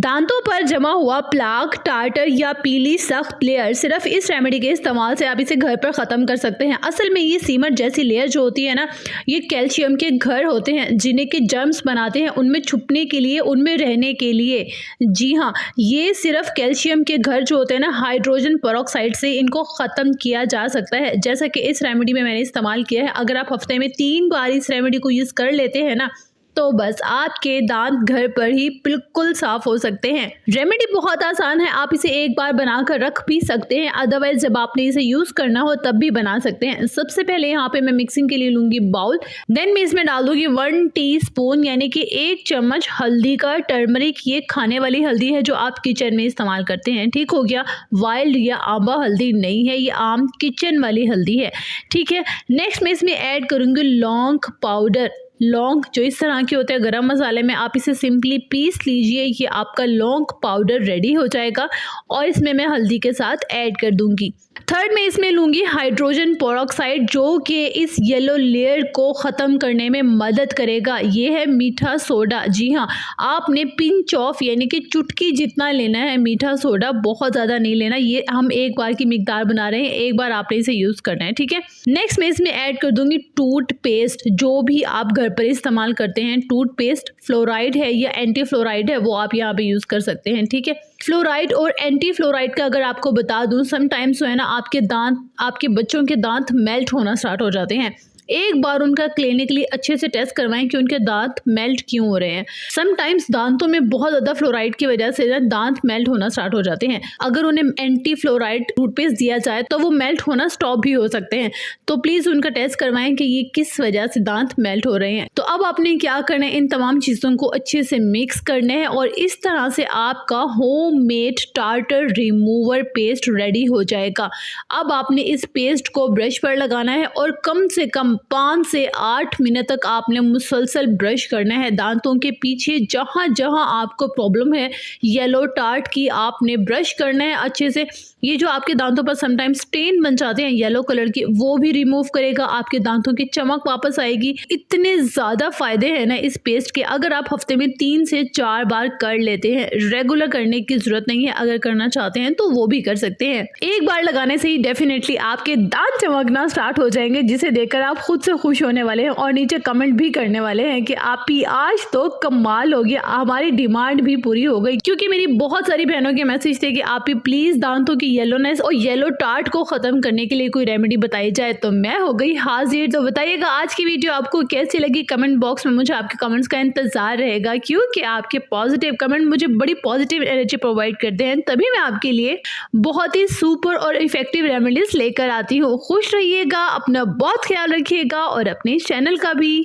दांतों पर जमा हुआ प्लाक, टार्टर या पीली सख्त लेयर सिर्फ इस रेमेडी के इस्तेमाल से आप इसे घर पर ख़त्म कर सकते हैं। असल में ये सीमर जैसी लेयर जो होती है ना, ये कैल्शियम के घर होते हैं जिन्हें के जर्म्स बनाते हैं उनमें छुपने के लिए, उनमें रहने के लिए। जी हाँ, ये सिर्फ कैल्शियम के घर जो होते हैं ना, हाइड्रोजन पेरोक्साइड से इनको ख़त्म किया जा सकता है, जैसा कि इस रेमेडी में मैंने इस्तेमाल किया है। अगर आप हफ्ते में 3 बार इस रेमेडी को यूज़ कर लेते हैं ना, तो बस आपके दांत घर पर ही बिल्कुल साफ हो सकते हैं। रेमेडी बहुत आसान है, आप इसे एक बार बनाकर रख भी सकते हैं, अदरवाइज जब आपने इसे यूज़ करना हो तब भी बना सकते हैं। सबसे पहले यहाँ पे मैं मिक्सिंग के लिए लूँगी बाउल, देन मैं इसमें डाल दूँगी 1 टीस्पून यानी कि 1 चम्मच हल्दी का, टर्मरिक। ये खाने वाली हल्दी है जो आप किचन में इस्तेमाल करते हैं, ठीक हो गया। वाइल्ड या आंबा हल्दी नहीं है, ये आम किचन वाली हल्दी है, ठीक है। नेक्स्ट मैं इसमें ऐड करूँगी लौंग पाउडर। लौंग जो इस तरह के होते हैं गरम मसाले में, आप इसे सिंपली पीस लीजिए, ये आपका लौंग पाउडर रेडी हो जाएगा। और इसमें मैं हल्दी के साथ ऐड कर दूंगी। थर्ड में इसमें लूँगी हाइड्रोजन पेरोक्साइड, जो कि इस येलो लेयर को ख़त्म करने में मदद करेगा। ये है मीठा सोडा। जी हाँ, आपने पिंच ऑफ यानी कि चुटकी जितना लेना है मीठा सोडा, बहुत ज़्यादा नहीं लेना। ये हम एक बार की मिकदार बना रहे हैं, एक बार आपने इसे यूज़ करना है, ठीक है। नेक्स्ट मैं इसमें ऐड कर दूंगी टूथपेस्ट, जो भी आप घर पर इस्तेमाल करते हैं। टूथपेस्ट फ्लोराइड है या एंटी फ्लोराइड है, वो आप यहाँ पे यूज़ कर सकते हैं, ठीक है। फ्लोराइड और एंटी फ्लोराइड का अगर आपको बता दूं, समटाइम्स जो है ना, आपके बच्चों के दांत मेल्ट होना स्टार्ट हो जाते हैं। एक बार उनका क्लिनिकली अच्छे से टेस्ट करवाएं कि उनके दांत मेल्ट क्यों हो रहे हैं। समटाइम्स दांतों में बहुत ज़्यादा फ्लोराइड की वजह से दांत मेल्ट होना स्टार्ट हो जाते हैं। अगर उन्हें एंटी फ्लोराइड टूथपेस्ट दिया जाए तो वो मेल्ट होना स्टॉप भी हो सकते हैं। तो प्लीज़ उनका टेस्ट करवाएं कि ये किस वजह से दांत मेल्ट हो रहे हैं। तो अब आपने क्या करना है, इन तमाम चीज़ों को अच्छे से मिक्स करना है और इस तरह से आपका homemade tartar remover paste ready हो जाएगा। अब आपने इस पेस्ट को ब्रश पर लगाना है और कम से कम 5 से 8 मिनट तक आपने मुसलसल ब्रश करना है। दांतों के पीछे जहाँ जहाँ आपको प्रॉब्लम है येलो टार्ट की, आपने ब्रश करना है अच्छे से। ये जो आपके दांतों पर समटाइम स्टेन बन जाते हैं येलो कलर के, वो भी रिमूव करेगा, आपके दांतों की चमक वापस आएगी। इतने ज़्यादा फ़ायदे हैं ना इस पेस्ट के। अगर आप हफ्ते में 3 से 4 बार कर लेते हैं, रेगुलर करने की ज़रूरत नहीं है, अगर करना चाहते हैं तो वो भी कर सकते हैं। एक बार लगाने से ही डेफिनेटली आपके दांत चमकना स्टार्ट हो जाएंगे, जिसे देखकर आप खुद से खुश होने वाले हैं और नीचे कमेंट भी करने वाले हैं कि आपकी आज तो कमाल हो गया, हमारी डिमांड भी पूरी हो गई। क्योंकि मेरी बहुत सारी बहनों के मैसेज थे कि आप ही प्लीज़ दांतों की येलोनेस और येलो टार्ट को ख़त्म करने के लिए कोई रेमेडी बताई जाए। तो मैं हो गई हाजिर। तो बताइएगा आज की वीडियो आपको कैसी लगी, कमेंट बॉक्स में मुझे आपके कमेंट्स का इंतज़ार रहेगा, क्योंकि आपके पॉजिटिव कमेंट मुझे बड़ी पॉजिटिव एनर्जी प्रोवाइड करते हैं। तभी मैं आपके लिए बहुत ही सुपर और इफेक्टिव रेमेडीज लेकर आती हूँ। खुश रहिएगा, अपना बहुत ख्याल रखिएगा और अपने चैनल का भी।